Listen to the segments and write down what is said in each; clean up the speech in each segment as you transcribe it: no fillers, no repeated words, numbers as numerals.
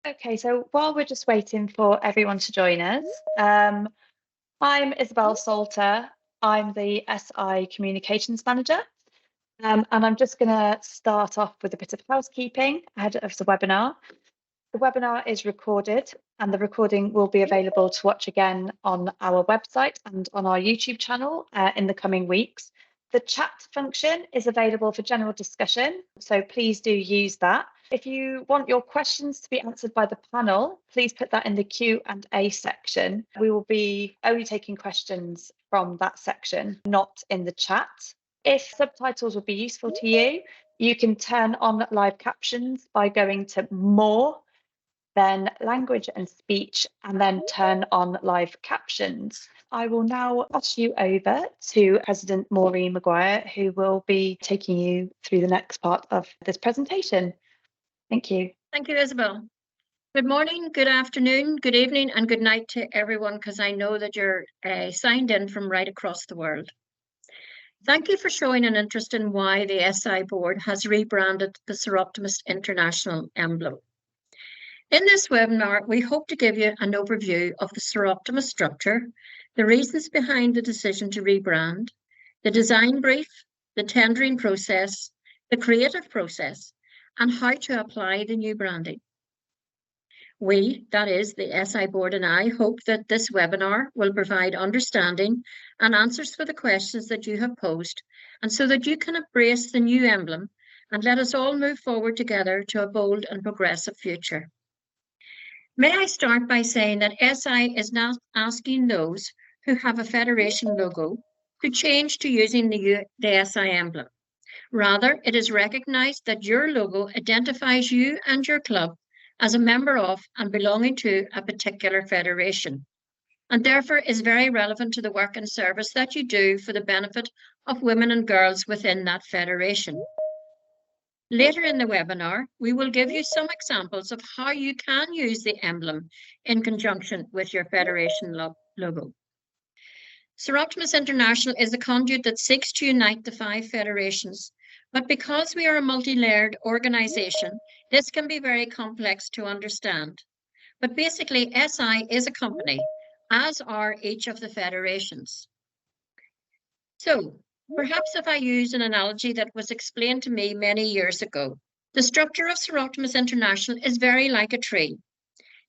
Okay, so while we're just waiting for everyone to join us, I'm Isabel Salter. I'm the SI Communications Manager, and I'm just going to start off with a bit of housekeeping ahead of the webinar. The webinar is recorded, and the recording will be available to watch again on our website and on our YouTube channel in the coming weeks. The chat function is available for general discussion, so please do use that. If you want your questions to be answered by the panel, please put that in the Q&A section. We will be only taking questions from that section, not in the chat. If subtitles would be useful to you, you can turn on live captions by going to More, then Language and Speech, and then turn on live captions. I will now pass you over to President Maureen Maguire, who will be taking you through the next part of this presentation. Thank you. Thank you, Isabel. Good morning, good afternoon, good evening, and good night to everyone, because I know that you're signed in from right across the world. Thank you for showing an interest in why the SI board has rebranded the Soroptimist International emblem. In this webinar, we hope to give you an overview of the Soroptimist structure, the reasons behind the decision to rebrand, the design brief, the tendering process, the creative process, and how to apply the new branding. We, that is the SI board and I, hope that this webinar will provide understanding and answers for the questions that you have posed, and so that you can embrace the new emblem and let us all move forward together to a bold and progressive future. May I start by saying that SI is not asking those who have a federation logo to change to using the SI emblem. Rather, it is recognized that your logo identifies you and your club as a member of and belonging to a particular federation, and therefore is very relevant to the work and service that you do for the benefit of women and girls within that federation. Later in the webinar, we will give you some examples of how you can use the emblem in conjunction with your federation logo. Soroptimist International is a conduit that seeks to unite the 5 federations, but because we are a multi-layered organisation, this can be very complex to understand. But basically, SI is a company, as are each of the federations. So, perhaps if I use an analogy that was explained to me many years ago, the structure of Soroptimist International is very like a tree.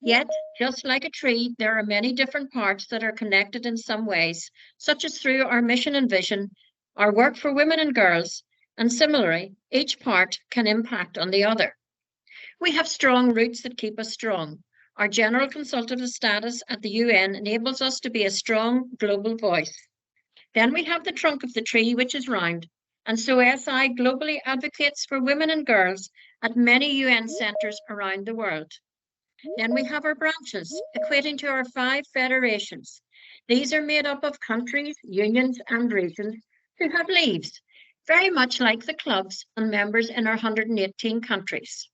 Yet, just like a tree, there are many different parts that are connected in some ways, such as through our mission and vision, our work for women and girls, and similarly, each part can impact on the other. We have strong roots that keep us strong. Our general consultative status at the UN enables us to be a strong global voice. Then we have the trunk of the tree, which is round, and so SI globally advocates for women and girls at many UN centres around the world. Then we have our branches, equating to our 5 federations. These are made up of countries, unions, and regions who have leaves, very much like the clubs and members in our 118 countries.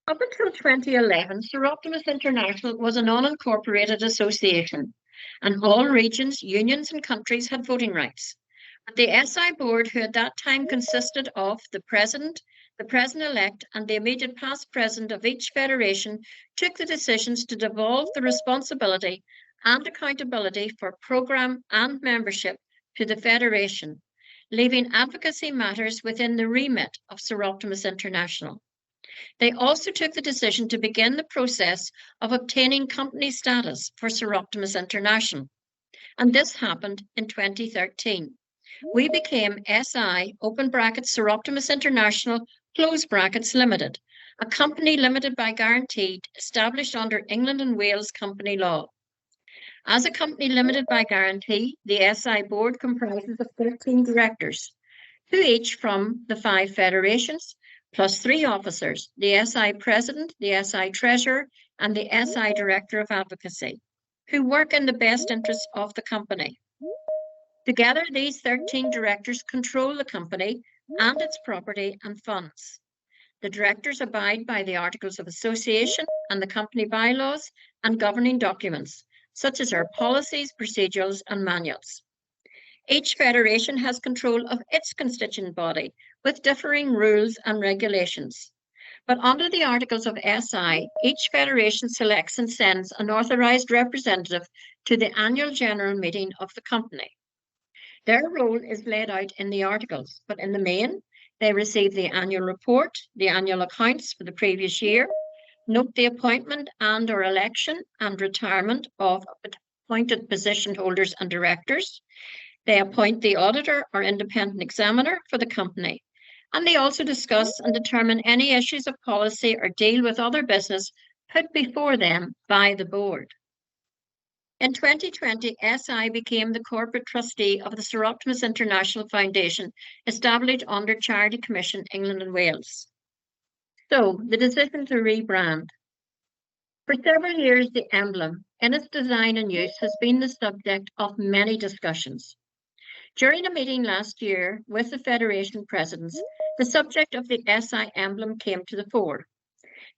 Up until 2011, Soroptimist International was an unincorporated association, and all regions, unions, and countries had voting rights. But the SI board, who at that time consisted of the president-elect, and the immediate past president of each federation, took the decisions to devolve the responsibility and accountability for programme and membership to the federation, leaving advocacy matters within the remit of Soroptimist International. They also took the decision to begin the process of obtaining company status for Soroptimist International, and this happened in 2013. We became SI, open brackets, Soroptimist International, close brackets, Limited, a company limited by guarantee established under England and Wales company law. As a company limited by guarantee, the SI board comprises of 13 directors, who each from the 5 federations, plus 3 officers, the SI president, the SI treasurer, and the SI director of advocacy, who work in the best interests of the company. Together, these 13 directors control the company and its property and funds. The directors abide by the Articles of Association and the company bylaws and governing documents, such as our policies, procedures, and manuals. Each federation has control of its constituent body with differing rules and regulations. But under the Articles of SI, each federation selects and sends an authorised representative to the annual general meeting of the company. Their role is laid out in the articles, but in the main, they receive the annual report, the annual accounts for the previous year, note the appointment and or election and retirement of appointed position holders and directors. They appoint the auditor or independent examiner for the company. And they also discuss and determine any issues of policy or deal with other business put before them by the board. In 2020, SI became the corporate trustee of the Soroptimist International Foundation, established under Charity Commission England and Wales. So, the decision to rebrand. For several years, the emblem, in its design and use, has been the subject of many discussions. During a meeting last year with the Federation presidents, the subject of the SI emblem came to the fore.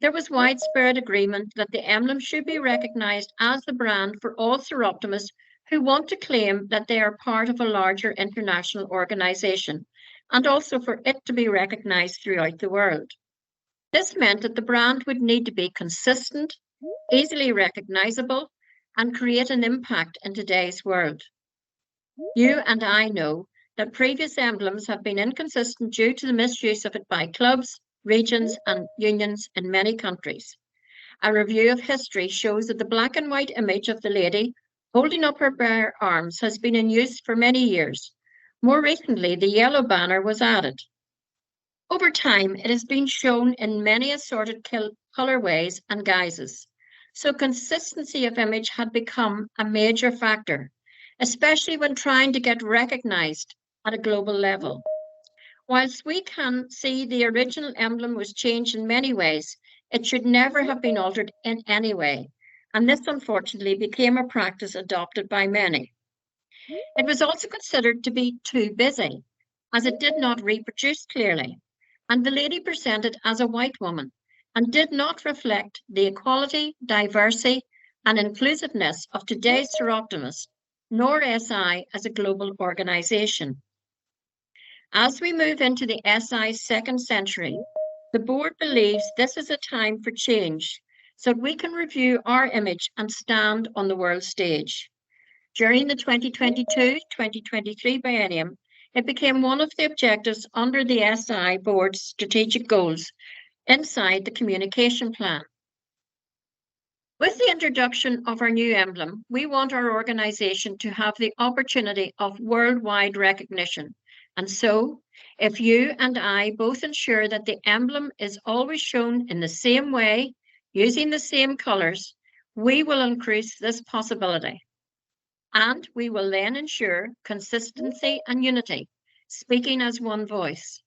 There was widespread agreement that the emblem should be recognised as the brand for all Soroptimists who want to claim that they are part of a larger international organisation, and also for it to be recognised throughout the world. This meant that the brand would need to be consistent, easily recognisable, and create an impact in today's world. You and I know that previous emblems have been inconsistent due to the misuse of it by clubs, regions, and unions in many countries. A review of history shows that the black and white image of the lady holding up her bare arms has been in use for many years. More recently, the yellow banner was added. Over time, it has been shown in many assorted colourways and guises, so consistency of image had become a major factor, especially when trying to get recognised at a global level. Whilst we can see the original emblem was changed in many ways, it should never have been altered in any way, and this unfortunately became a practice adopted by many. It was also considered to be too busy, as it did not reproduce clearly, and the lady presented as a white woman and did not reflect the equality, diversity, and inclusiveness of today's Soroptimists, nor SI as a global organisation. As we move into the SI's second century, the board believes this is a time for change so that we can review our image and stand on the world stage. During the 2022-2023 biennium, it became one of the objectives under the SI board's strategic goals inside the communication plan. With the introduction of our new emblem, we want our organisation to have the opportunity of worldwide recognition. And so, if you and I both ensure that the emblem is always shown in the same way, using the same colours, we will increase this possibility. And we will then ensure consistency and unity, speaking as one voice,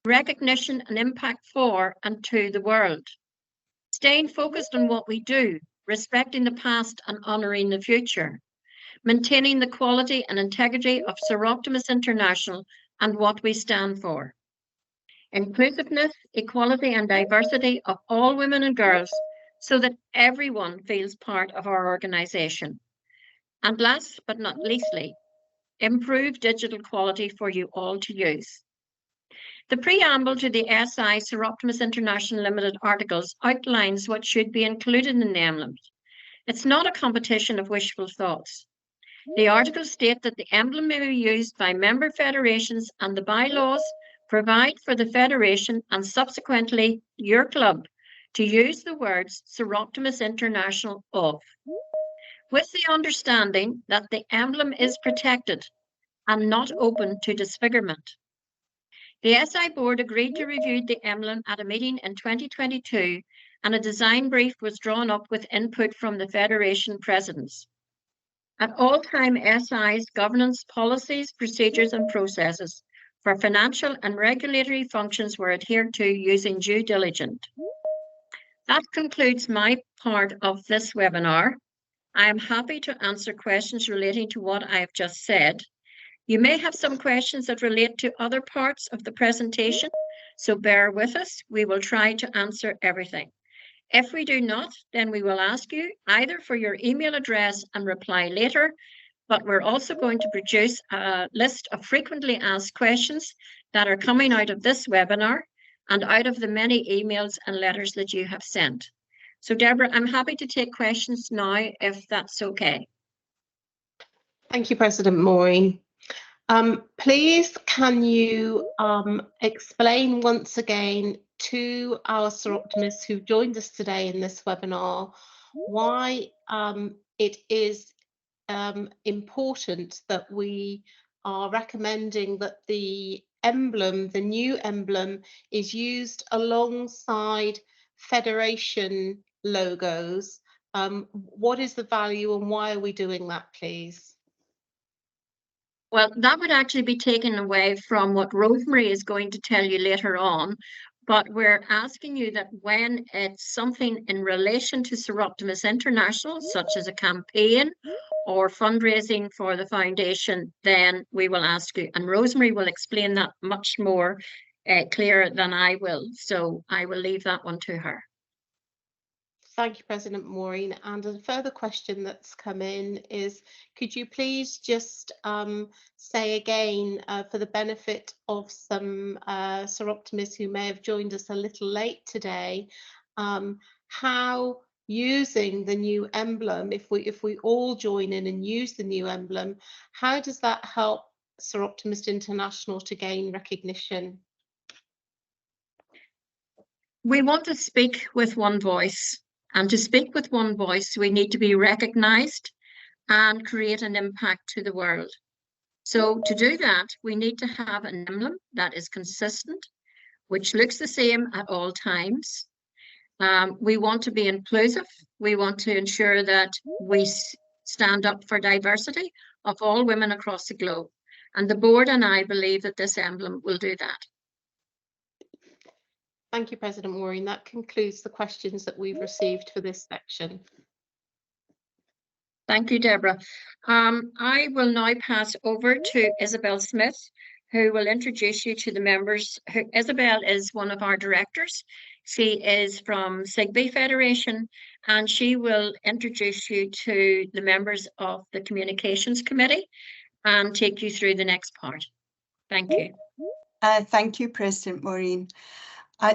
recognition and impact for and to the world, staying focused on what we do, respecting the past and honouring the future, maintaining the quality and integrity of Soroptimist International and what we stand for, inclusiveness, equality and diversity of all women and girls so that everyone feels part of our organisation. And last but not leastly, improve digital quality for you all to use. The preamble to the SI Soroptimist International Limited articles outlines what should be included in the emblems. It's not a competition of wishful thoughts. The articles state that the emblem may be used by member federations, and the bylaws provide for the federation and subsequently your club to use the words Soroptimist International of, with the understanding that the emblem is protected and not open to disfigurement. The SI board agreed to review the emblem at a meeting in 2022, and a design brief was drawn up with input from the federation presidents. At all time, SI's governance policies, procedures and processes for financial and regulatory functions were adhered to using due diligence. That concludes my part of this webinar. I am happy to answer questions relating to what I have just said. You may have some questions that relate to other parts of the presentation, so bear with us. We will try to answer everything. If we do not, then we will ask you either for your email address and reply later, but we're also going to produce a list of frequently asked questions that are coming out of this webinar, and out of the many emails and letters that you have sent. So Deborah, I'm happy to take questions now, if that's okay. Thank you, President Maureen. Please, can you explain once again to our Soroptimists who've joined us today in this webinar why it is important that we are recommending that the emblem, the new emblem, is used alongside Federation logos. What is the value and why are we doing that, please? Well, that would actually be taken away from what Rosemary is going to tell you later on, but we're asking you that when it's something in relation to Soroptimist International, such as a campaign or fundraising for the foundation, then we will ask you. And Rosemary will explain that much more clearer than I will. So I will leave that one to her. Thank you, President Maureen. And a further question that's come in is, could you please just say again, for the benefit of some Soroptimists who may have joined us a little late today, how using the new emblem, if we all join in and use the new emblem, how does that help Soroptimist International to gain recognition? We want to speak with one voice. And to speak with one voice, we need to be recognised and create an impact to the world. So to do that, we need to have an emblem that is consistent, which looks the same at all times. We want to be inclusive. We want to ensure that we stand up for diversity of all women across the globe. And the board and I believe that this emblem will do that. Thank you, President Maureen. That concludes the questions that we've received for this section. Thank you, Deborah. I will now pass over to Isabel Smith, who will introduce you to the members. Isabel is one of our directors. She is from SIHQ Federation, and she will introduce you to the members of the Communications Committee and take you through the next part. Thank you. Thank you, President Maureen.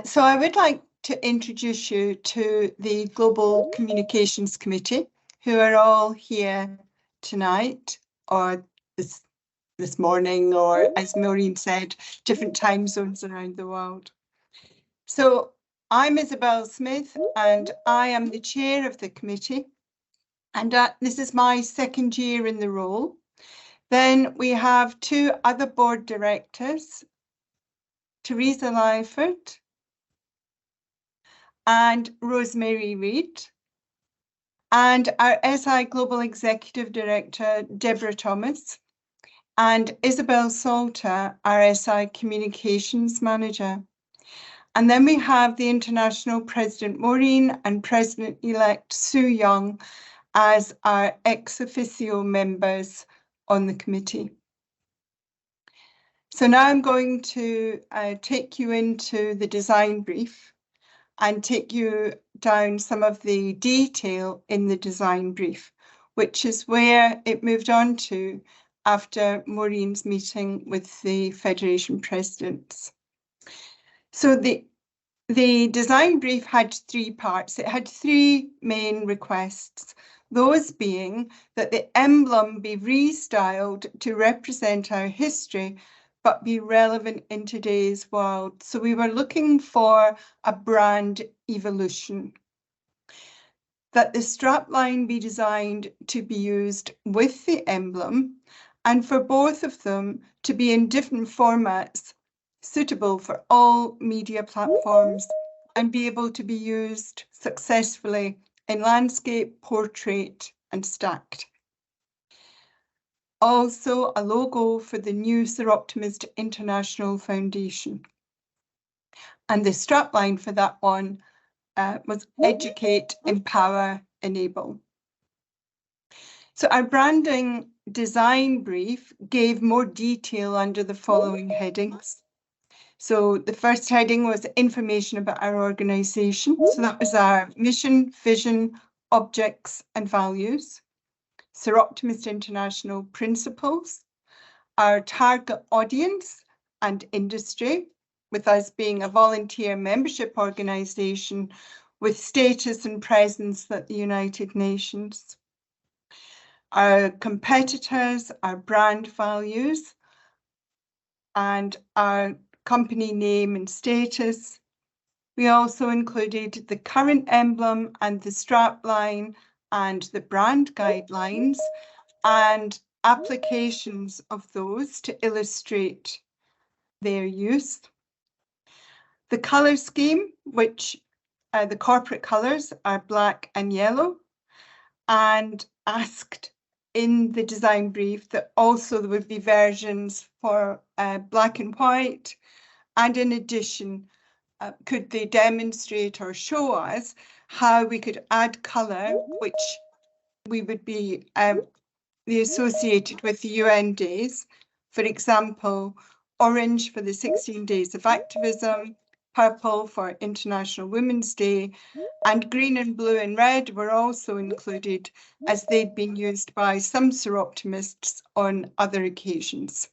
So I would like to introduce you to the Global Communications Committee, who are all here tonight or this morning, or as Maureen said, different time zones around the world. So I'm Isabel Smith and I am the chair of the committee, and this is my second year in the role. Then we have two other board directors, Teresa Lyford and Rosemary Reid, and our SI Global Executive Director, Deborah Thomas, and Isabel Salter, our SI Communications Manager. And then we have the International President Maureen and President-elect Sue Young as our ex officio members on the committee. So now I'm going to take you into the design brief and take you down some of the detail in the design brief, which is where it moved on to after Maureen's meeting with the Federation presidents. So the design brief had three parts. It had three main requests, those being that the emblem be restyled to represent our history but be relevant in today's world. So we were looking for a brand evolution. That the strapline be designed to be used with the emblem, and for both of them to be in different formats suitable for all media platforms and be able to be used successfully in landscape, portrait, and stacked. Also, a logo for the new Soroptimist International Foundation. And the strapline for that one was Educate, Empower, Enable. So our branding design brief gave more detail under the following headings. So the first heading was information about our organisation. So that was our mission, vision, objects and values. Soroptimist International principles, our target audience and industry, with us being a volunteer membership organisation with status and presence at the United Nations. Our competitors, our brand values, and our company name and status. We also included the current emblem and the strapline and the brand guidelines and applications of those to illustrate their use. The colour scheme, which the corporate colours are black and yellow, and asked in the design brief that also there would be versions for black and white, and in addition, could they demonstrate or show us how we could add colour, which we would be associated with the UN days. For example, orange for the 16 days of activism, purple for International Women's Day, and green and blue and red were also included as they'd been used by some Soroptimists on other occasions.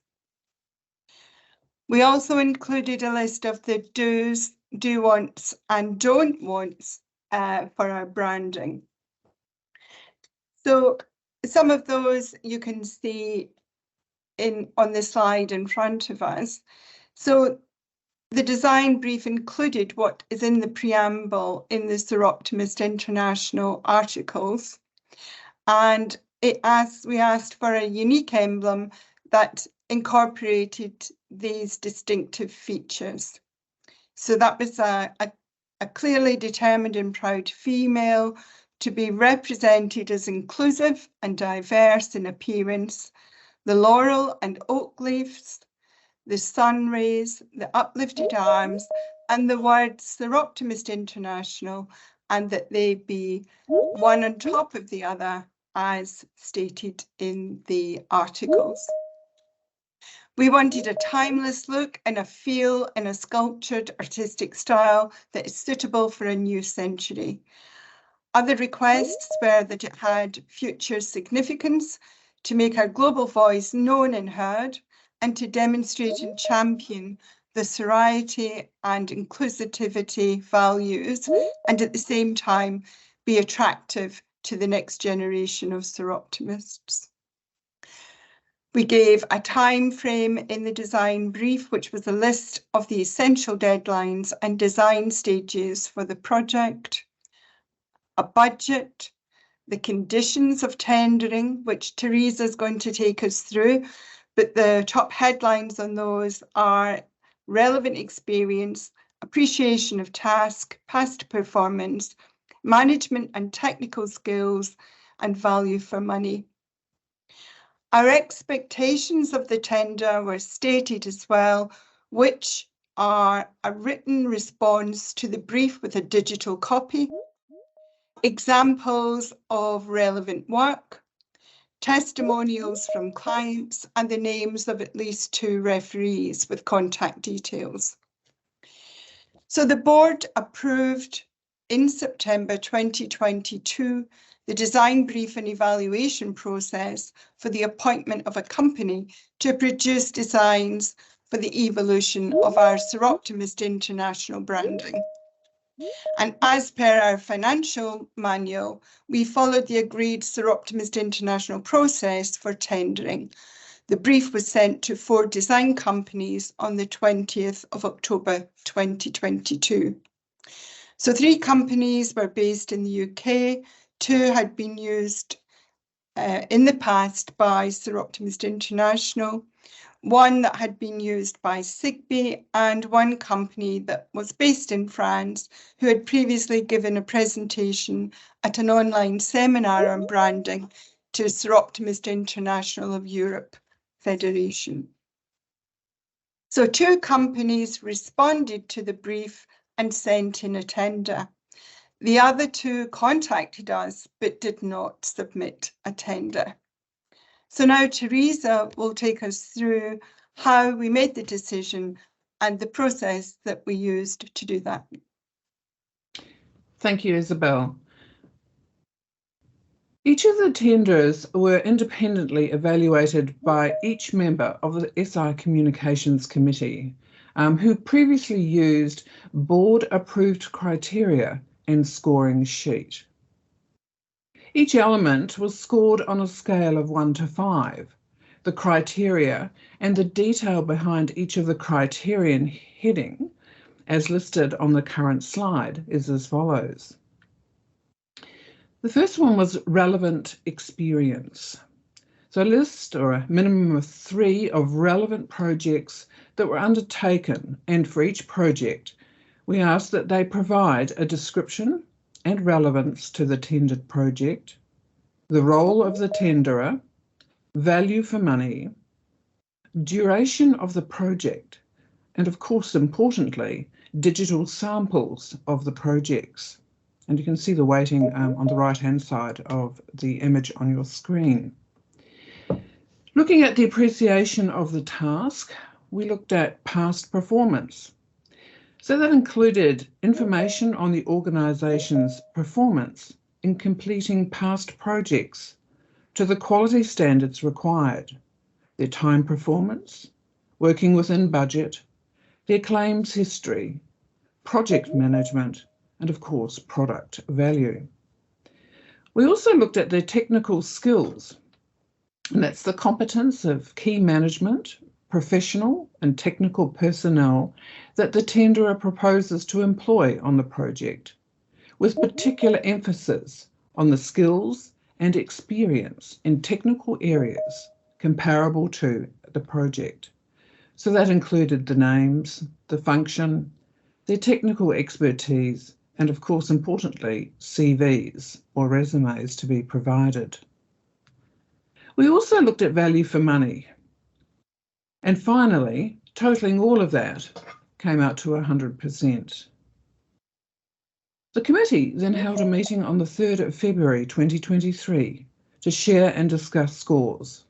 We also included a list of the do's, do wants and don't wants for our branding. So some of those you can see on the slide in front of us. So the design brief included what is in the preamble in the Soroptimist International articles, and we asked for a unique emblem that incorporated these distinctive features. So that was a clearly determined and proud female to be represented as inclusive and diverse in appearance, the laurel and oak leaves, the sun rays, the uplifted arms, and the words Soroptimist International, and that they be one on top of the other as stated in the articles. We wanted a timeless look and a feel in a sculptured artistic style that is suitable for a new century. Other requests were that it had future significance, to make our global voice known and heard, and to demonstrate and champion the sorority and inclusivity values, and at the same time be attractive to the next generation of Soroptimists. We gave a time frame in the design brief, which was a list of the essential deadlines and design stages for the project, a budget, the conditions of tendering, which Teresa is going to take us through, but the top headlines on those are relevant experience, appreciation of task, past performance, management and technical skills, and value for money. Our expectations of the tender were stated as well, which are a written response to the brief with a digital copy, examples of relevant work, testimonials from clients, and the names of at least 2 referees with contact details. So the board approved in September 2022 the design brief and evaluation process for the appointment of a company to produce designs for the evolution of our Soroptimist International branding. And as per our financial manual, we followed the agreed Soroptimist International process for tendering. The brief was sent to 4 design companies on the 20th of October 2022. So 3 companies were based in the UK, 2 had been used in the past by Soroptimist International, 1 that had been used by SIHQ, and 1 company that was based in France who had previously given a presentation at an online seminar on branding to Soroptimist International of Europe Federation. So 2 companies responded to the brief and sent in a tender. The other 2 contacted us but did not submit a tender. So now Teresa will take us through how we made the decision and the process that we used to do that. Thank you, Isabel. Each of the tenders were independently evaluated by each member of the SI Communications Committee, who previously used board-approved criteria and scoring sheet. Each element was scored on a scale of 1 to 5. The criteria and the detail behind each of the criterion heading, as listed on the current slide, is as follows. The first one was relevant experience. So a list or a minimum of 3 of relevant projects that were undertaken, and for each project we asked that they provide a description and relevance to the tendered project, the role of the tenderer, value for money, duration of the project, and of course, importantly, digital samples of the projects. And you can see the weighting on the right-hand side of the image on your screen. Looking at the appreciation of the task, we looked at past performance. So that included information on the organisation's performance in completing past projects to the quality standards required, their time performance, working within budget, their claims history, project management, and of course, product value. We also looked at their technical skills, and that's the competence of key management, professional and technical personnel that the tenderer proposes to employ on the project, with particular emphasis on the skills and experience in technical areas comparable to the project. So that included the names, the function, their technical expertise, and of course, importantly, CVs or resumes to be provided. We also looked at value for money. And finally, totaling all of that came out to 100%. The committee then held a meeting on the 3rd of February 2023 to share and discuss scores.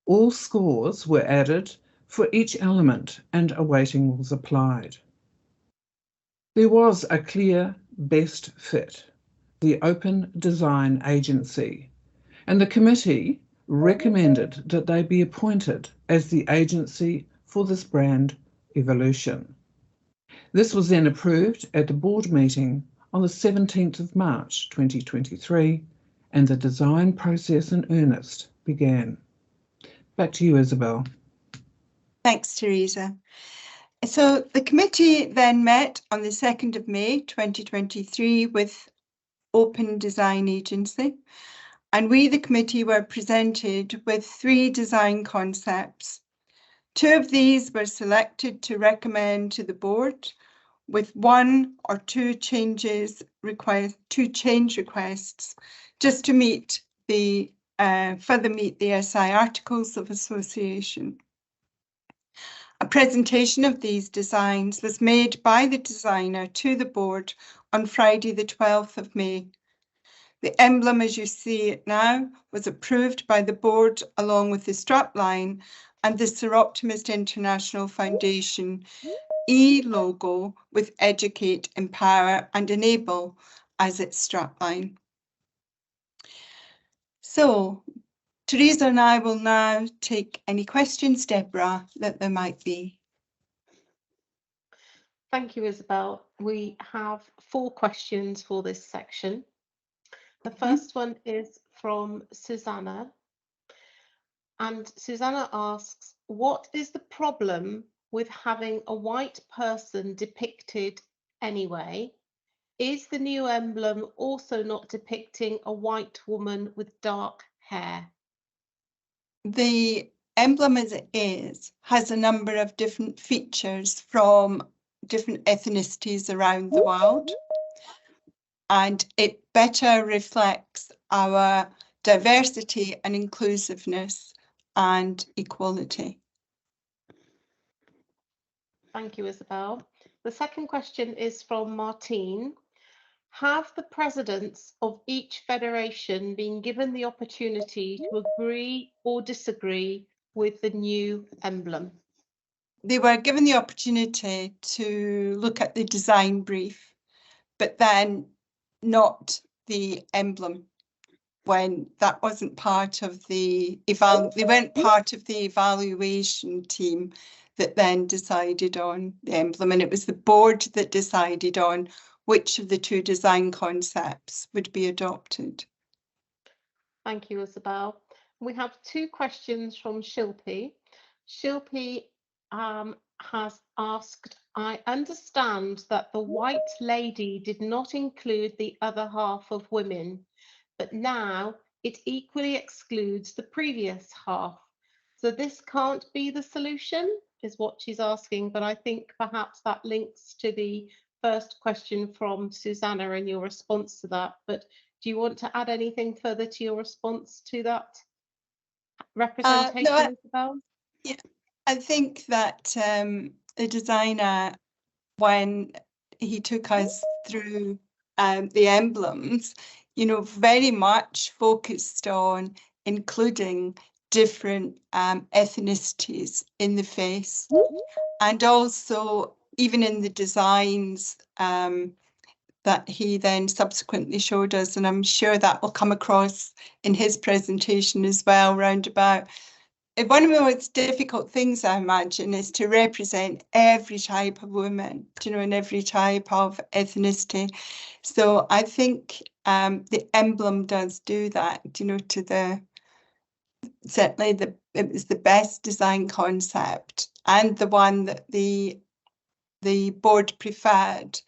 All scores were added for each element and a weighting was applied. There was a clear best fit, the Open Design Agency, and the committee recommended that they be appointed as the agency for this brand evolution. This was then approved at the board meeting on the 17th of March 2023, and the design process in earnest began. Back to you, Isabel. Thanks, Teresa. So the committee then met on the 2nd of May 2023 with Open Design Agency, and we, the committee, were presented with 3 design concepts. 2 of these were selected to recommend to the board, with 1 or 2 change requests just to meet the further meet the SI Articles of Association. A presentation of these designs was made by the designer to the board on Friday the 12th of May. The emblem, as you see it now, was approved by the board along with the strapline and the Soroptimist International Foundation logo with Educate, Empower and Enable as its strapline. So Teresa and I will now take any questions, Deborah, that there might be. Thank you, Isabel. We have 4 questions for this section. The first one is from Susanna. And Susanna asks, what is the problem with having a white person depicted anyway? Is the new emblem also not depicting a white woman with dark hair? The emblem as it is has a number of different features from different ethnicities around the world, and it better reflects our diversity and inclusiveness and equality. Thank you, Isabel. The second question is from Martine. Have the presidents of each federation been given the opportunity to agree or disagree with the new emblem? They were given the opportunity to look at the design brief, but then not the emblem when that wasn't part of the they weren't part of the evaluation team that then decided on the emblem, and it was the board that decided on which of the two design concepts would be adopted. Thank you, Isabel. We have two questions from Shilpi. Shilpi has asked, I understand that the white lady did not include the other half of women, but now it equally excludes the previous half. So this can't be the solution, is what she's asking, but I think perhaps that links to the first question from Susanna and your response to that. But do you want to add anything further to your response to that representation, No, Isabel? Yeah, I think that the designer, when he took us through the emblems, you know, very much focused on including different ethnicities in the face, and also even in the designs that he then subsequently showed us, and I'm sure that will come across in his presentation as well, roundabout. One of the most difficult things, I imagine, is to represent every type of woman, you know, and every type of ethnicity. So I think the emblem does do that, you know, certainly it was the best design concept and the one that the board preferred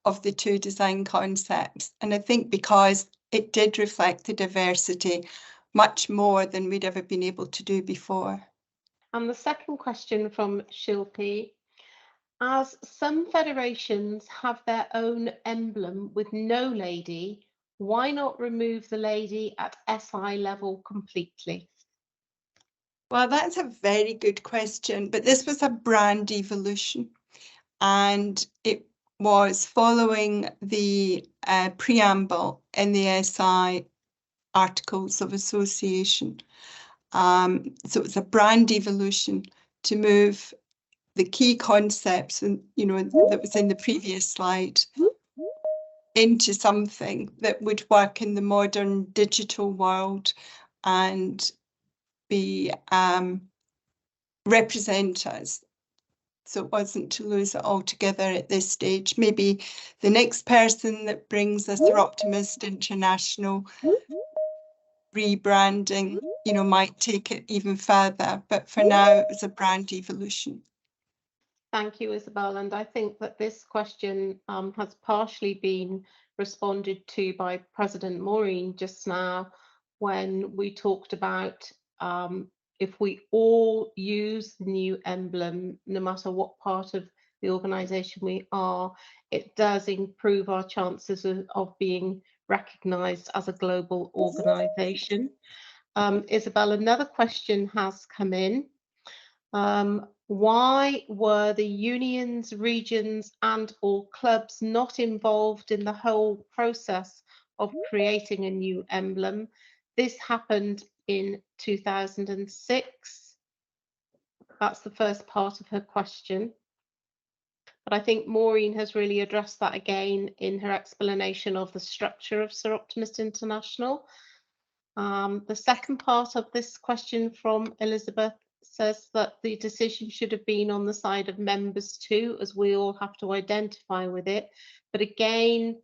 of the two design concepts. And I think because it did reflect the diversity much more than we'd ever been able to do before. And the second question from Shilpi, as some federations have their own emblem with no lady, why not remove the lady at SI level completely? Well, that's a very good question, but this was a brand evolution, and it was following the preamble in the SI Articles of Association. So it's a brand evolution to move the key concepts, and you know, that was in the previous slide, into something that would work in the modern digital world and be represent us. So it wasn't to lose it altogether at this stage. Maybe the next person that brings us Soroptimist International rebranding, you know, might take it even further. But for now, it was a brand evolution. Thank you, Isabel. And I think that this question has partially been responded to by President Maureen just now when we talked about if we all use the new emblem, no matter what part of the organisation we are, it does improve our chances of being recognised as a global organisation. Isabel, another question has come in. Why were the unions, regions and/or clubs not involved in the whole process of creating a new emblem? This happened in 2006. That's the first part of her question. But I think Maureen has really addressed that again in her explanation of the structure of Soroptimist International. The second part of this question from Elizabeth says that the decision should have been on the side of members too, as we all have to identify with it. But again,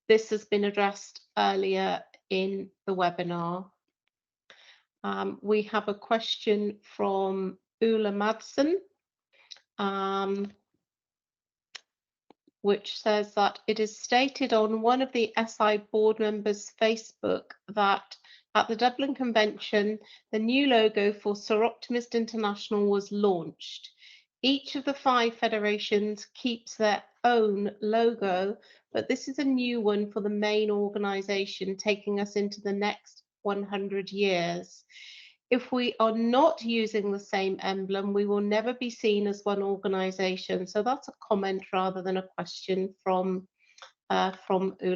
this has been addressed earlier in the webinar. We have a question from Ulla Madsen, which says that it is stated on one of the SI board members' Facebook that at the Dublin Convention, the new logo for Soroptimist International was launched. Each of the 5 federations keeps their own logo, but this is a new one for the main organisation, taking us into the next 100 years. If we are not using the same emblem, we will never be seen as one organisation. So that's a comment rather than a question from Ulla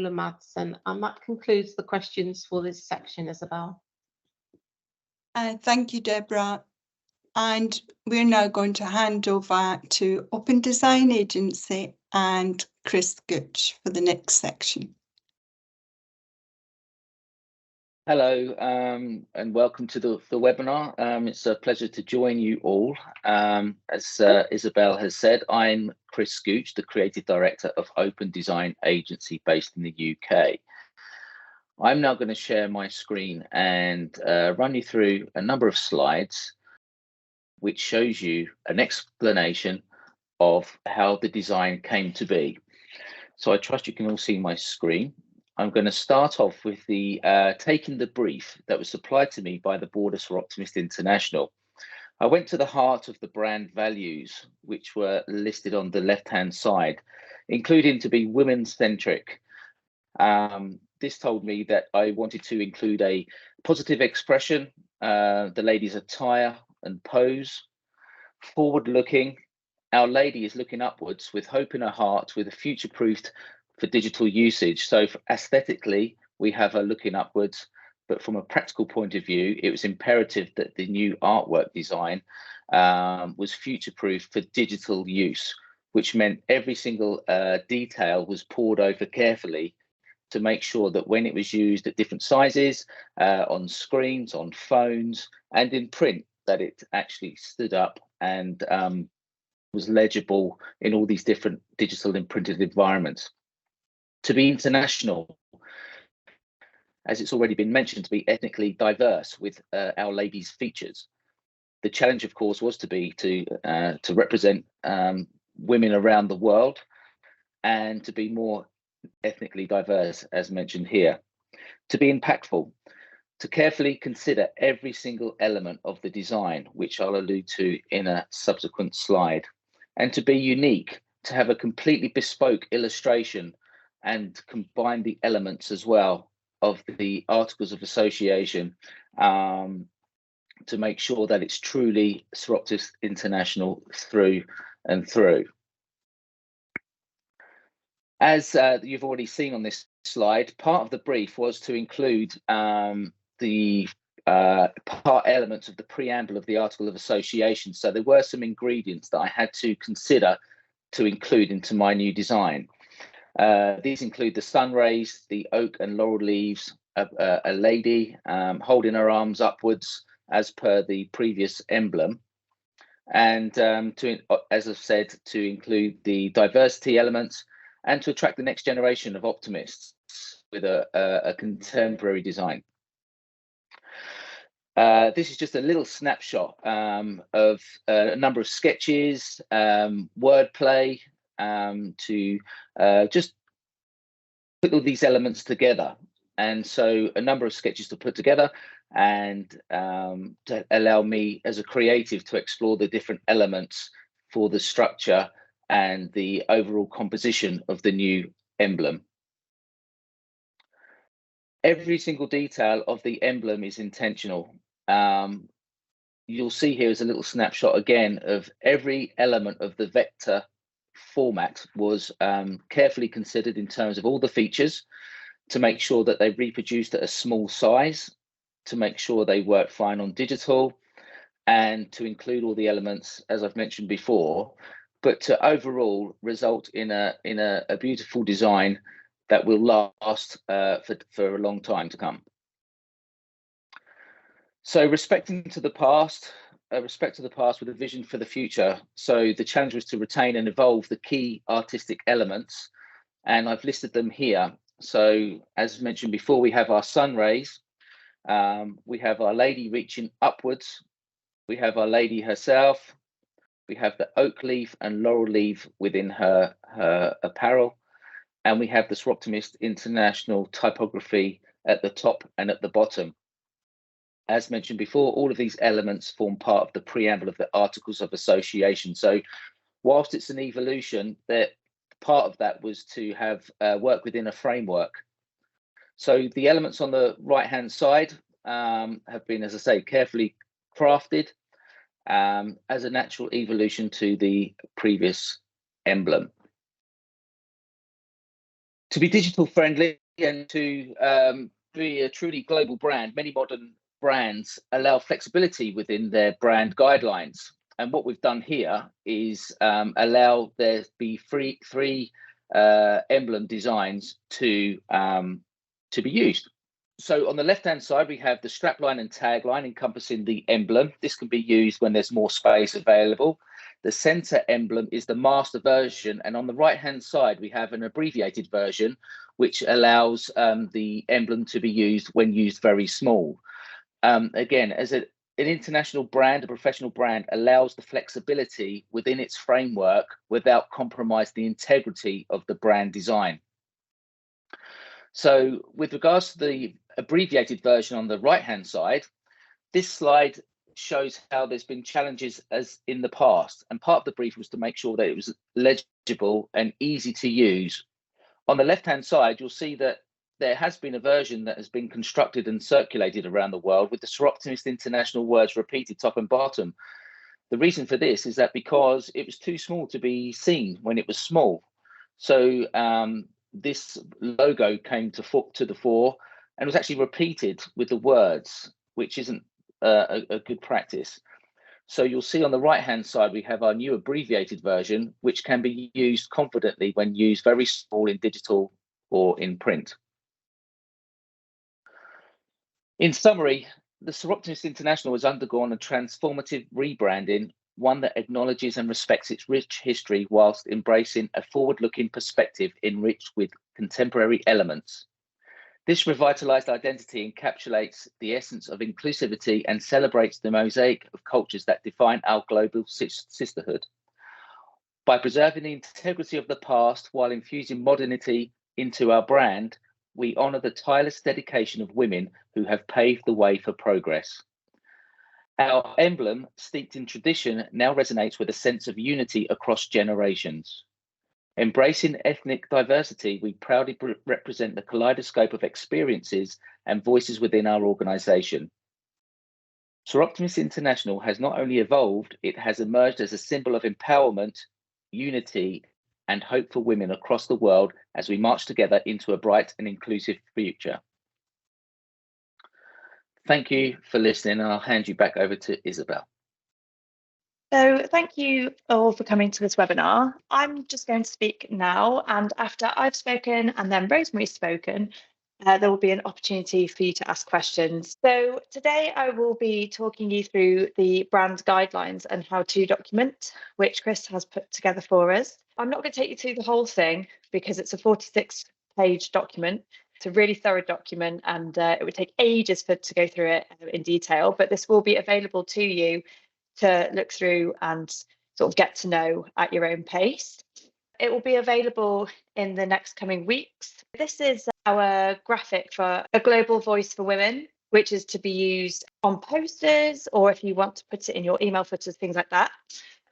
Madsen. And that concludes the questions for this section, Isabel. Thank you, Deborah. And we're now going to hand over to Open Design Agency and Chris Gooch for the next section. Hello, and welcome to the webinar. It's a pleasure to join you all. As Isabel has said, I'm Chris Scooch, the Creative Director of Open Design Agency based in the UK. I'm now going to share my screen and run you through a number of slides which shows you an explanation of how the design came to be. So I trust you can all see my screen. I'm going to start off with the taking the brief that was supplied to me by the board of Soroptimist International. I went to the heart of the brand values, which were listed on the left-hand side, including to be women-centric. This told me that I wanted to include a positive expression, the lady's attire and pose, forward-looking. Our lady is looking upwards with hope in her heart, with a future-proofed for digital usage. So aesthetically, we have her looking upwards, but from a practical point of view, it was imperative that the new artwork design was future-proof for digital use, which meant every single detail was pored over carefully to make sure that when it was used at different sizes, on screens, on phones, and in print, that it actually stood up and was legible in all these different digital and printed environments. To be international, as it's already been mentioned, to be ethnically diverse with Our Lady's features. The challenge, of course, was to represent women around the world and to be more ethnically diverse, as mentioned here. To be impactful, to carefully consider every single element of the design, which I'll allude to in a subsequent slide, and to be unique, to have a completely bespoke illustration and combine the elements as well of the Articles of Association to make sure that it's truly Soroptimist International through and through. As you've already seen on this slide, part of the brief was to include the part elements of the preamble of the Article of Association. So there were some ingredients that I had to consider to include into my new design. These include the sun rays, the oak and laurel leaves, a lady holding her arms upwards as per the previous emblem, and as I've said, to include the diversity elements and to attract the next generation of optimists with a contemporary design. This is just a little snapshot of a number of sketches, wordplay, to just put all these elements together. And so a number of sketches to put together and to allow me as a creative to explore the different elements for the structure and the overall composition of the new emblem. Every single detail of the emblem is intentional. You'll see here is a little snapshot again of every element of the vector format was carefully considered in terms of all the features to make sure that they reproduced at a small size, to make sure they work fine on digital, and to include all the elements, as I've mentioned before, but to overall result in a beautiful design that will last for a long time to come. So respect to the past with a vision for the future. So the challenge was to retain and evolve the key artistic elements, and I've listed them here. So as mentioned before, we have our sun rays, we have our lady reaching upwards, we have our lady herself, we have the oak leaf and laurel leaf within her apparel, and we have the Soroptimist International typography at the top and at the bottom. As mentioned before, all of these elements form part of the preamble of the Articles of Association. So whilst it's an evolution, that part of that was to have work within a framework. So the elements on the right-hand side have been, as I say, carefully crafted as a natural evolution to the previous emblem. To be digital friendly and to be a truly global brand, many modern brands allow flexibility within their brand guidelines. And what we've done here is allow there to be three emblem designs to be used. So on the left-hand side, we have the strapline and tagline encompassing the emblem. This can be used when there's more space available. The center emblem is the master version. And on the right-hand side, we have an abbreviated version, which allows the emblem to be used when used very small. Again, as an international brand, a professional brand allows the flexibility within its framework without compromising the integrity of the brand design. So with regards to the abbreviated version on the right-hand side, this slide shows how there's been challenges as in the past. And part of the brief was to make sure that it was legible and easy to use. On the left-hand side, you'll see that there has been a version that has been constructed and circulated around the world with the Soroptimist International words repeated top and bottom. The reason for this is that because it was too small to be seen when it was small. So this logo came to the fore and was actually repeated with the words, which isn't a good practice. So you'll see on the right-hand side, we have our new abbreviated version, which can be used confidently when used very small in digital or in print. In summary, the Soroptimist International has undergone a transformative rebranding, one that acknowledges and respects its rich history whilst embracing a forward-looking perspective enriched with contemporary elements. This revitalized identity encapsulates the essence of inclusivity and celebrates the mosaic of cultures that define our global sisterhood. By preserving the integrity of the past while infusing modernity into our brand, we honor the tireless dedication of women who have paved the way for progress. Our emblem, steeped in tradition, now resonates with a sense of unity across generations. Embracing ethnic diversity, we proudly represent the kaleidoscope of experiences and voices within our organisation. Soroptimist International has not only evolved, it has emerged as a symbol of empowerment, unity, and hope for women across the world as we march together into a bright and inclusive future. Thank you for listening, and I'll hand you back over to Isabel. So thank you all for coming to this webinar. I'm just going to speak now, and after I've spoken and then Rosemary's spoken, there will be an opportunity for you to ask questions. So today I will be talking you through the brand guidelines and how-to document, which Chris has put together for us. I'm not going to take you through the whole thing because it's a 46-page document. It's a really thorough document, and it would take ages to go through it in detail, but this will be available to you to look through and sort of get to know at your own pace. It will be available in the next coming weeks. This is our graphic for a global voice for women, which is to be used on posters or if you want to put it in your email footers, things like that.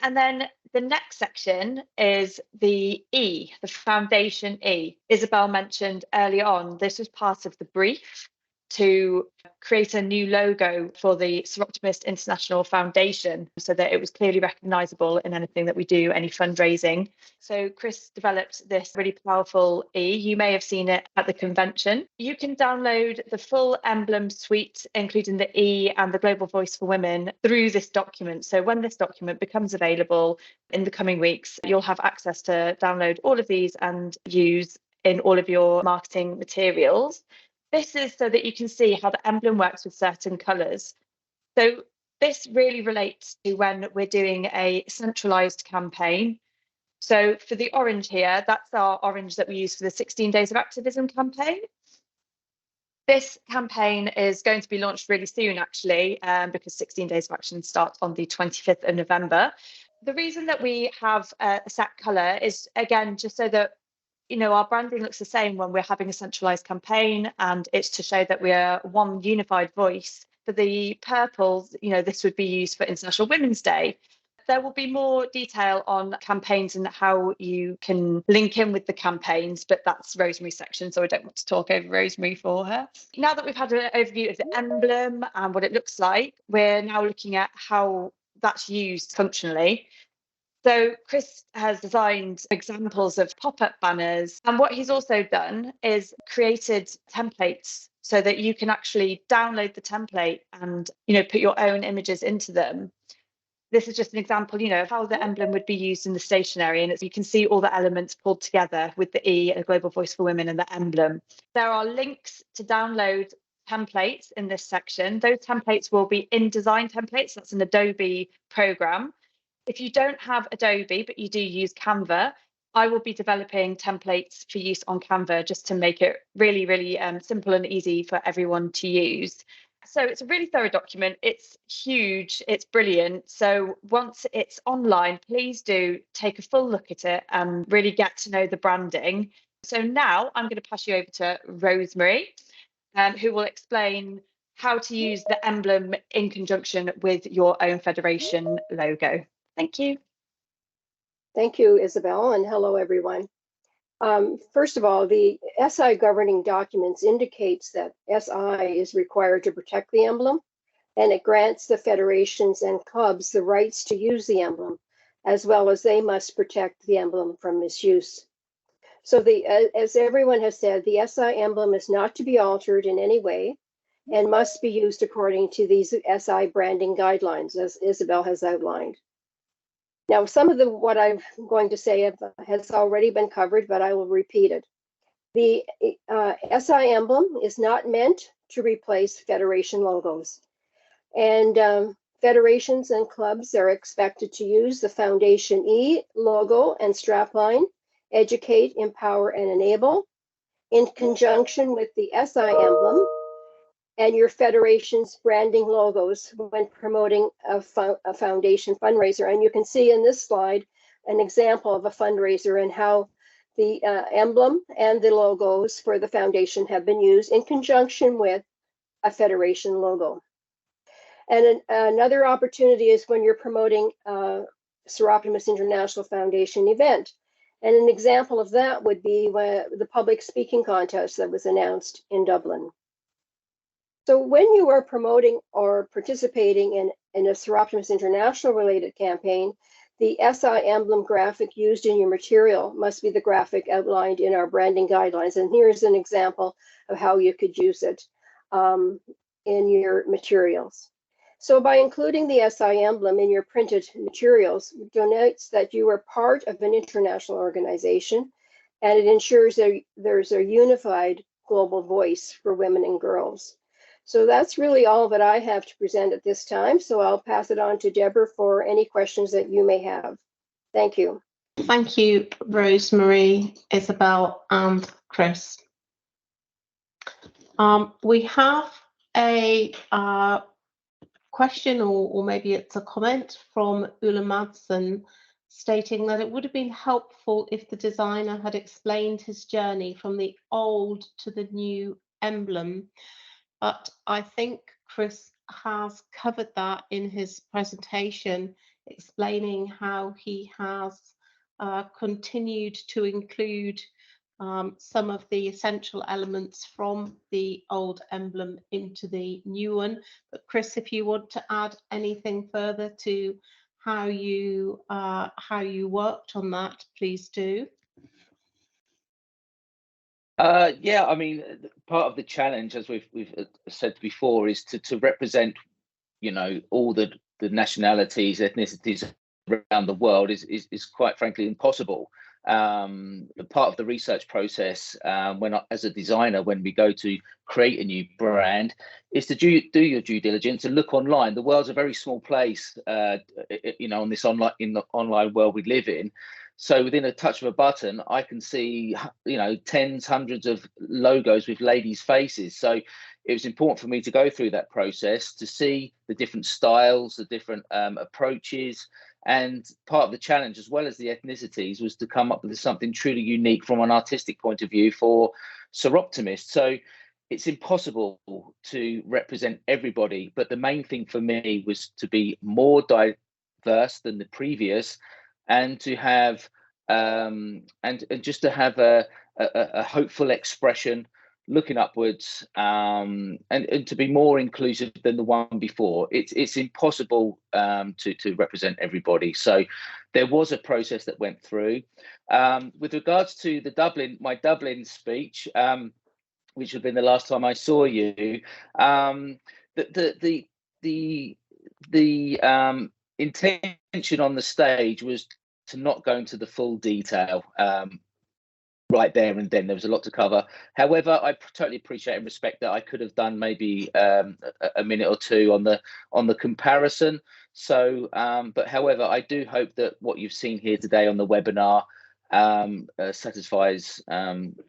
And then the next section is the E, the foundation E. Isabel mentioned early on, this was part of the brief to create a new logo for the Soroptimist International Foundation so that it was clearly recognisable in anything that we do, any fundraising. So Chris developed this really powerful E. You may have seen it at the convention. You can download the full emblem suite, including the E and the Global Voice for Women, through this document. So when this document becomes available in the coming weeks, you'll have access to download all of these and use in all of your marketing materials. This is so that you can see how the emblem works with certain colours. So this really relates to when we're doing a centralised campaign. So for the orange here, that's our orange that we use for the 16 Days of Activism campaign. This campaign is going to be launched really soon, actually, because 16 Days of Action starts on the 25th of November. The reason that we have a set colour is, again, just so that our branding looks the same when we're having a centralised campaign, and it's to show that we are one unified voice. For the purple, this would be used for International Women's Day. There will be more detail on campaigns and how you can link in with the campaigns, but that's Rosemary's section, so I don't want to talk over Rosemary for her. Now that we've had an overview of the emblem and what it looks like, we're now looking at how that's used functionally. So Chris has designed examples of pop-up banners, and what he's also done is created templates so that you can actually download the template and put your own images into them. This is just an example, of how the emblem would be used in the stationery, and you can see all the elements pulled together with the E, a Global Voice for Women, and the emblem. There are links to download templates in this section. Those templates will be in Design Templates. That's an Adobe program. If you don't have Adobe, but you do use Canva, I will be developing templates for use on Canva just to make it really, really simple and easy for everyone to use. So it's a really thorough document. It's huge. It's brilliant. So once it's online, please do take a full look at it and really get to know the branding. So now I'm going to pass you over to Rosemary, who will explain how to use the emblem in conjunction with your own federation logo. Thank you. Thank you, Isabel, and hello, everyone. First of all, the SI governing documents indicates that SI is required to protect the emblem, and it grants the federations and clubs the rights to use the emblem, as well as they must protect the emblem from misuse. So as everyone has said, the SI emblem is not to be altered in any way and must be used according to these SI branding guidelines, as Isabel has outlined. Now, some of what I'm going to say has already been covered, but I will repeat it. The SI emblem is not meant to replace federation logos. And federations and clubs are expected to use the Foundation E logo and strapline, educate, empower, and enable, in conjunction with the SI emblem and your federation's branding logos when promoting a foundation fundraiser. And you can see in this slide an example of a fundraiser and how the emblem and the logos for the foundation have been used in conjunction with a federation logo. And another opportunity is when you're promoting a Soroptimist International Foundation event. And an example of that would be the public speaking contest that was announced in Dublin. So when you are promoting or participating in a Soroptimist International related campaign, the SI emblem graphic used in your material must be the graphic outlined in our branding guidelines. And here's an example of how you could use it in your materials. So by including the SI emblem in your printed materials, it denotes that you are part of an international organization, and it ensures that there's a unified global voice for women and girls. So that's really all that I have to present at this time. So I'll pass it on to Deborah for any questions that you may have. Thank you. Thank you, Rosemary, Isabel, and Chris. We have a question, or maybe it's a comment from Ulla Madsen, stating that it would have been helpful if the designer had explained his journey from the old to the new emblem. But I think Chris has covered that in his presentation, explaining how he has continued to include some of the essential elements from the old emblem into the new one. But Chris, if you want to add anything further to how you worked on that, please do. Yeah, I mean, part of the challenge, as we've said before, is to represent, you know, all the nationalities, ethnicities around the world is quite frankly impossible. Part of the research process, as a designer, when we go to create a new brand, is to do your due diligence and look online. The world's a very small place, you know, in the online world we live in. So within a touch of a button, I can see, you know, tens, hundreds of logos with ladies' faces. So it was important for me to go through that process to see the different styles, the different approaches. And part of the challenge, as well as the ethnicities, was to come up with something truly unique from an artistic point of view for Soroptimist. So it's impossible to represent everybody. But the main thing for me was to be more diverse than the previous, and to have and just to have a hopeful expression, looking upwards, and to be more inclusive than the one before. It's impossible to represent everybody. So there was a process that went through. With regards to my Dublin speech, which had been the last time I saw you, the intention on the stage was to not go into the full detail. right there and then. There was a lot to cover. However, I totally appreciate and respect that I could have done maybe a minute or two on the comparison. So, but however, I do hope that what you've seen here today on the webinar satisfies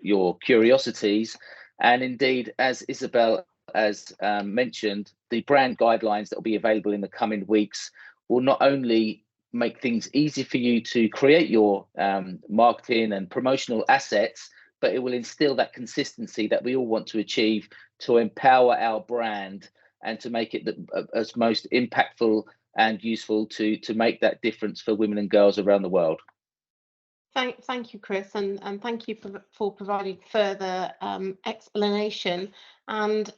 your curiosities. And indeed, as Isabel has mentioned, the brand guidelines that will be available in the coming weeks will not only make things easy for you to create your marketing and promotional assets, but it will instill that consistency that we all want to achieve to empower our brand and to make it as most impactful and useful to make that difference for women and girls around the world. Thank you, Chris, and thank you for providing further explanation. And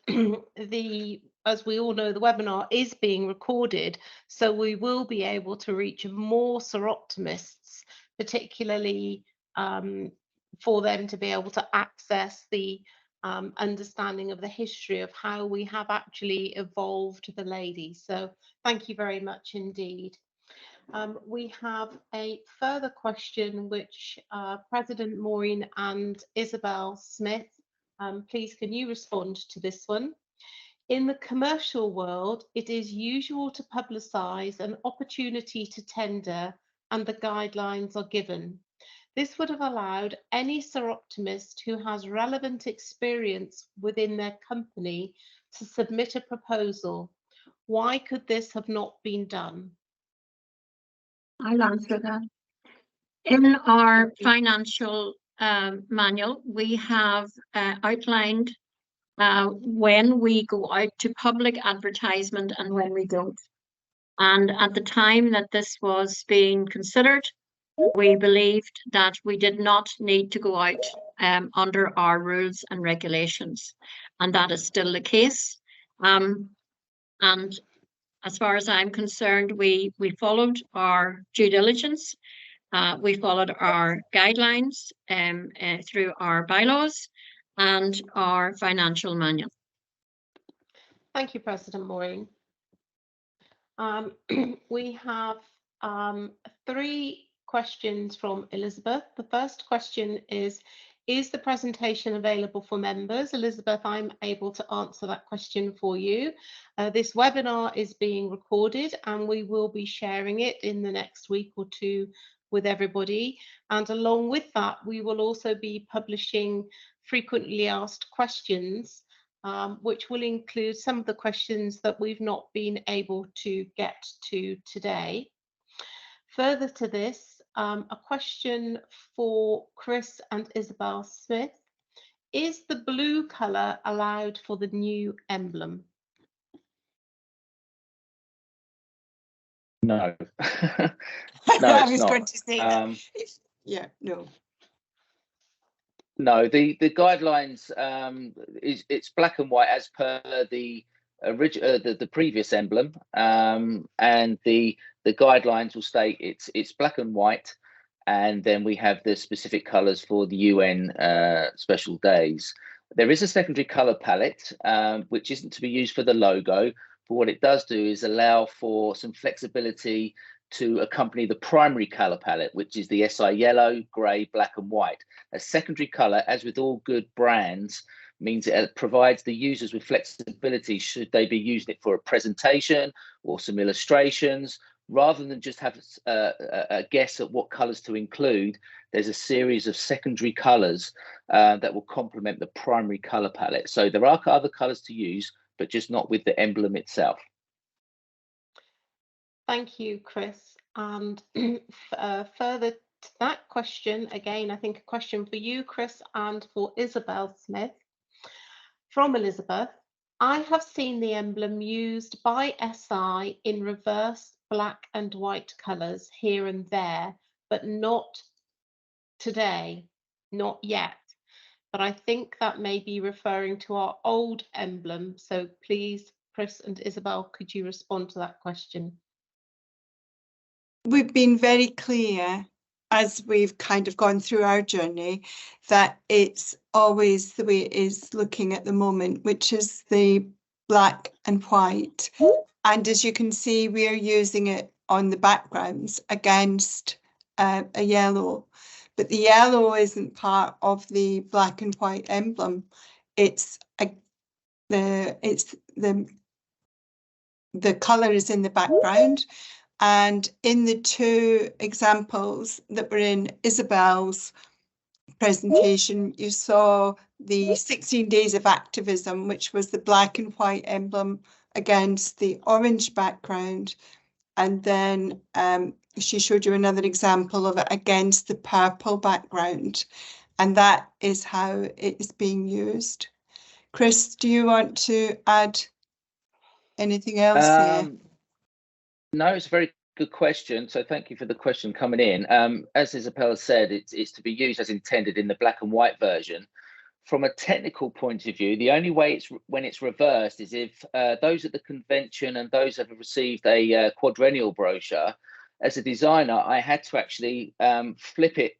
as we all know, the webinar is being recorded, so we will be able to reach more Soroptimists, particularly for them to be able to access the understanding of the history of how we have actually evolved the ladies. So thank you very much indeed. We have a further question which President Maureen and Isabel Smith, please can you respond to this one? In the commercial world, it is usual to publicise an opportunity to tender and the guidelines are given. This would have allowed any Soroptimist who has relevant experience within their company to submit a proposal. Why could this have not been done? I'll answer that. In our financial manual, we have outlined when we go out to public advertisement and when we don't. And at the time that this was being considered, we believed that we did not need to go out under our rules and regulations. And that is still the case. And as far as I'm concerned, we followed our due diligence. We followed our guidelines through our bylaws and our financial manual. Thank you, President Maureen. We have 3 questions from Elizabeth. The first question is the presentation available for members? Elizabeth, I'm able to answer that question for you. This webinar is being recorded and we will be sharing it in the next week or 2 with everybody. And along with that, we will also be publishing frequently asked questions, which will include some of the questions that we've not been able to get to today. Further to this, a question for Chris and Isabel Smith. Is the blue colour allowed for the new emblem? No. No, I was not. going to say that. Yeah, no. No, the guidelines it's black and white as per the previous emblem, and the guidelines will state it's black and white, and then we have the specific colours for the UN special days. There is a secondary colour palette which isn't to be used for the logo, but what it does do is allow for some flexibility to accompany the primary colour palette, which is the SI yellow, grey, black and white. A secondary colour, as with all good brands, means it provides the users with flexibility should they be using it for a presentation or some illustrations. Rather than just have a guess at what colours to include, there's a series of secondary colours that will complement the primary colour palette. So there are other colours to use, but just not with the emblem itself. Thank you, Chris. And further to that question, again, I think a question for you, Chris, and for Isabel Smith. From Elizabeth, I have seen the emblem used by SI in reverse black and white colours here and there, but not today, not yet. But I think that may be referring to our old emblem. So please, Chris and Isabel, could you respond to that question? We've been very clear as we've kind of gone through our journey that it's always the way it is looking at the moment, which is the black and white. And as you can see, we are using it on the backgrounds against a yellow, but the yellow isn't part of the black and white emblem. It's the colour is in the background. And in the two examples that were in Isabel's presentation, you saw the 16 days of activism, which was the black and white emblem against the orange background. And then she showed you another example of it against the purple background. And that is how it is being used. Chris, do you want to add anything else there? No, it's a very good question. So thank you for the question coming in. As Isabella said, it's to be used as intended in the black and white version. From a technical point of view, the only way when it's reversed is if those at the convention and those that have received a quadrennial brochure, as a designer, I had to actually flip it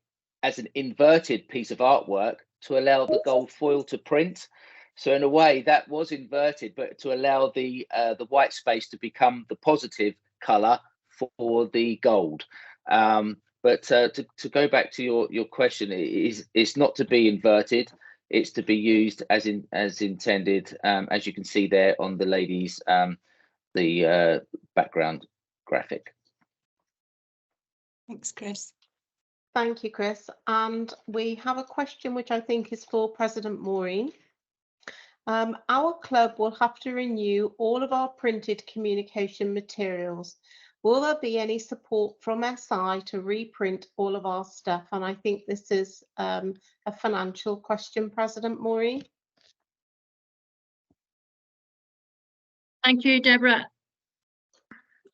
as an inverted piece of artwork to allow the gold foil to print. So in a way that was inverted, but to allow the white space to become the positive color for the gold. But to go back to your question, it's not to be inverted. It's to be used as intended, as you can see there on the lady's the background graphic. Thanks, Chris. Thank you, Chris. And we have a question which I think is for President Maureen. Our club will have to renew all of our printed communication materials. Will there be any support from SI to reprint all of our stuff? And I think this is a financial question, President Maureen. Thank you, Deborah.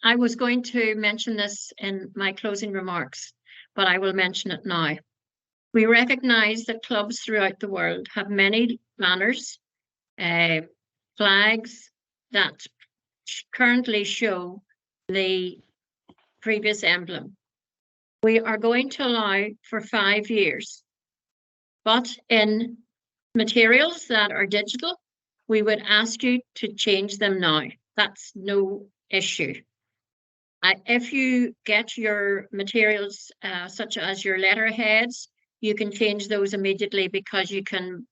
I was going to mention this in my closing remarks, but I will mention it now. We recognise that clubs throughout the world have many banners, flags that currently show the previous emblem. We are going to allow for 5 years, but in materials that are digital, we would ask you to change them now. That's no issue. If you get your materials such as your letterheads, you can change those immediately because you can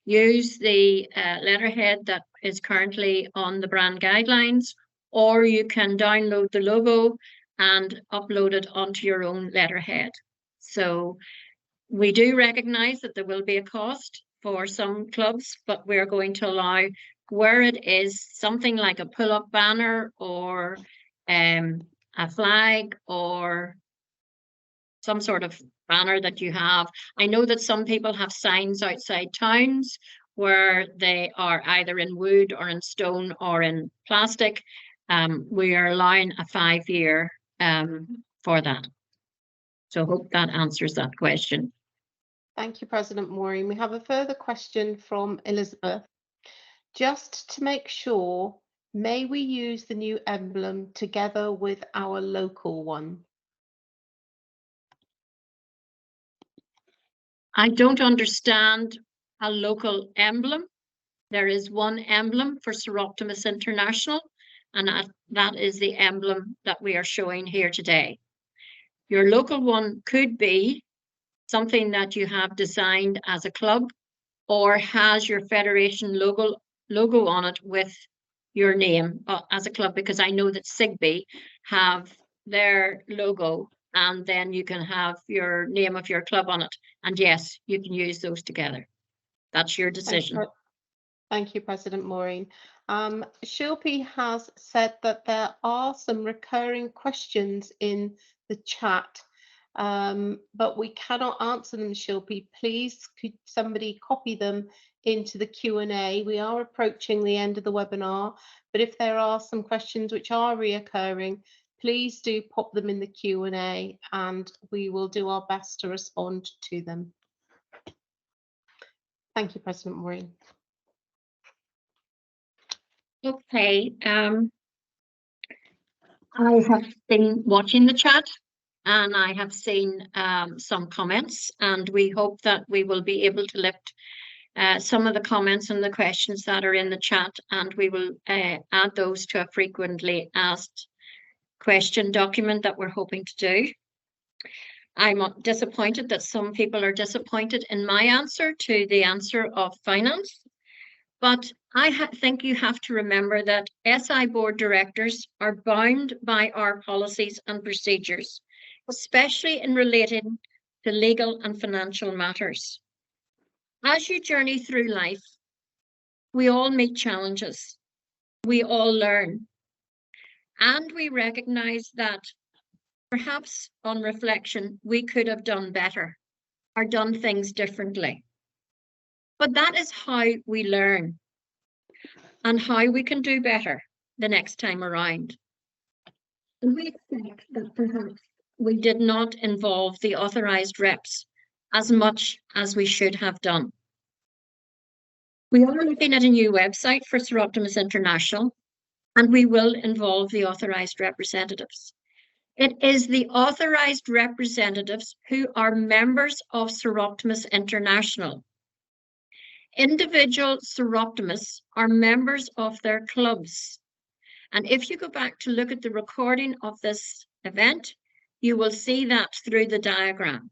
use the letterhead that is currently on the brand guidelines, or you can download the logo and upload it onto your own letterhead. So we do recognize that there will be a cost for some clubs, but we're going to allow where it is something like a pull-up banner or a flag or some sort of banner that you have. I know that some people have signs outside towns where they are either in wood or in stone or in plastic. We are allowing a 5-year for that. So hope that answers that question. Thank you, President Maureen. We have a further question from Elizabeth. Just to make sure, may we use the new emblem together with our local one? I don't understand a local emblem. There is one emblem for Soroptimist International, and that is the emblem that we are showing here today. Your local one could be something that you have designed as a club or has your federation logo on it with your name as a club, because I know that SIHQ have their logo and then you can have your name of your club on it. And yes, you can use those together. That's your decision. Thank you, President Maureen. Shilpi has said that there are some recurring questions in the chat, but we cannot answer them, Shilpi. Please, could somebody copy them into the Q&A? We are approaching the end of the webinar, but if there are some questions which are reoccurring, please do pop them in the Q&A and we will do our best to respond to them. Thank you, President Maureen. Okay, I have been watching the chat and I have seen some comments, and we hope that we will be able to lift some of the comments and the questions that are in the chat, and we will add those to a frequently asked question document that we're hoping to do. I'm disappointed that some people are disappointed in my answer to the answer of finance. But I think you have to remember that SI board directors are bound by our policies and procedures, especially in relating to legal and financial matters. As you journey through life, we all meet challenges. We all learn. And we recognize that perhaps on reflection, we could have done better or done things differently. But that is how we learn and how we can do better the next time around. And we expect that perhaps we did not involve the authorised reps as much as we should have done. We are looking at a new website for Soroptimist International, and we will involve the authorised representatives. It is the authorised representatives who are members of Soroptimist International. Individual Soroptimists are members of their clubs. And if you go back to look at the recording of this event, you will see that through the diagram.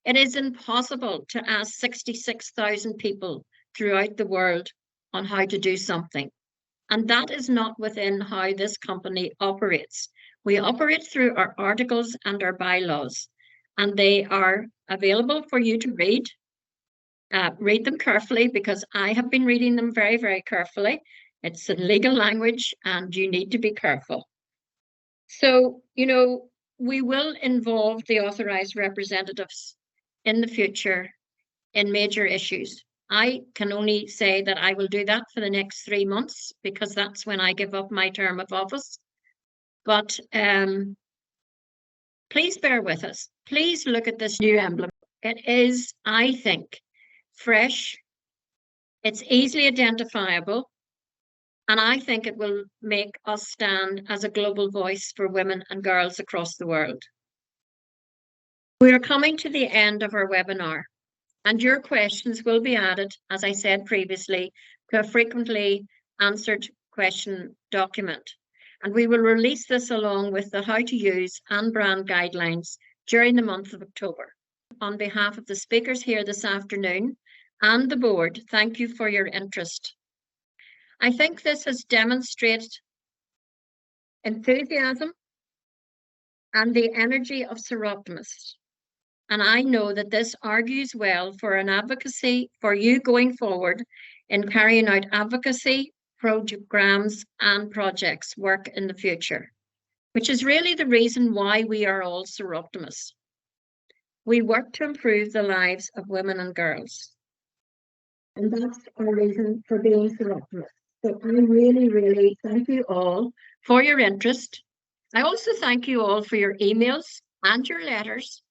It is impossible to ask 66,000 people throughout the world on how to do something. And that is not within how this company operates. We operate through our articles and our bylaws, and they are available for you to read. Read them carefully, because I have been reading them very, very carefully. It's in legal language and you need to be careful. So, you know, we will involve the authorised representatives in the future in major issues. I can only say that I will do that for the next 3 months, because that's when I give up my term of office. But please bear with us. Please look at this new emblem. It is, I think, fresh. It's easily identifiable. And I think it will make us stand as a global voice for women and girls across the world. We are coming to the end of our webinar, and your questions will be added, as I said previously, to a frequently answered question document. And we will release this along with the how to use and brand guidelines during the month of October. On behalf of the speakers here this afternoon and the board, thank you for your interest. I think this has demonstrated enthusiasm and the energy of Soroptimists. And I know that this argues well for an advocacy for you going forward in carrying out advocacy programs and projects work in the future, which is really the reason why we are all Soroptimists. We work to improve the lives of women and girls. And that's our reason for being Soroptimists. So I really, really thank you all for your interest. I also thank you all for your emails and your letters,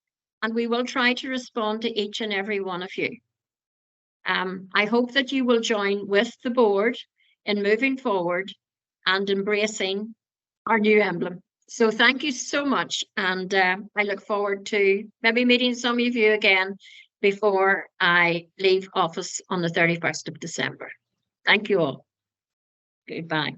and we will try to respond to each and every one of you. I hope that you will join with the board in moving forward and embracing our new emblem. So thank you so much, and I look forward to maybe meeting some of you again before I leave office on the 31st of December. Thank you all. Goodbye.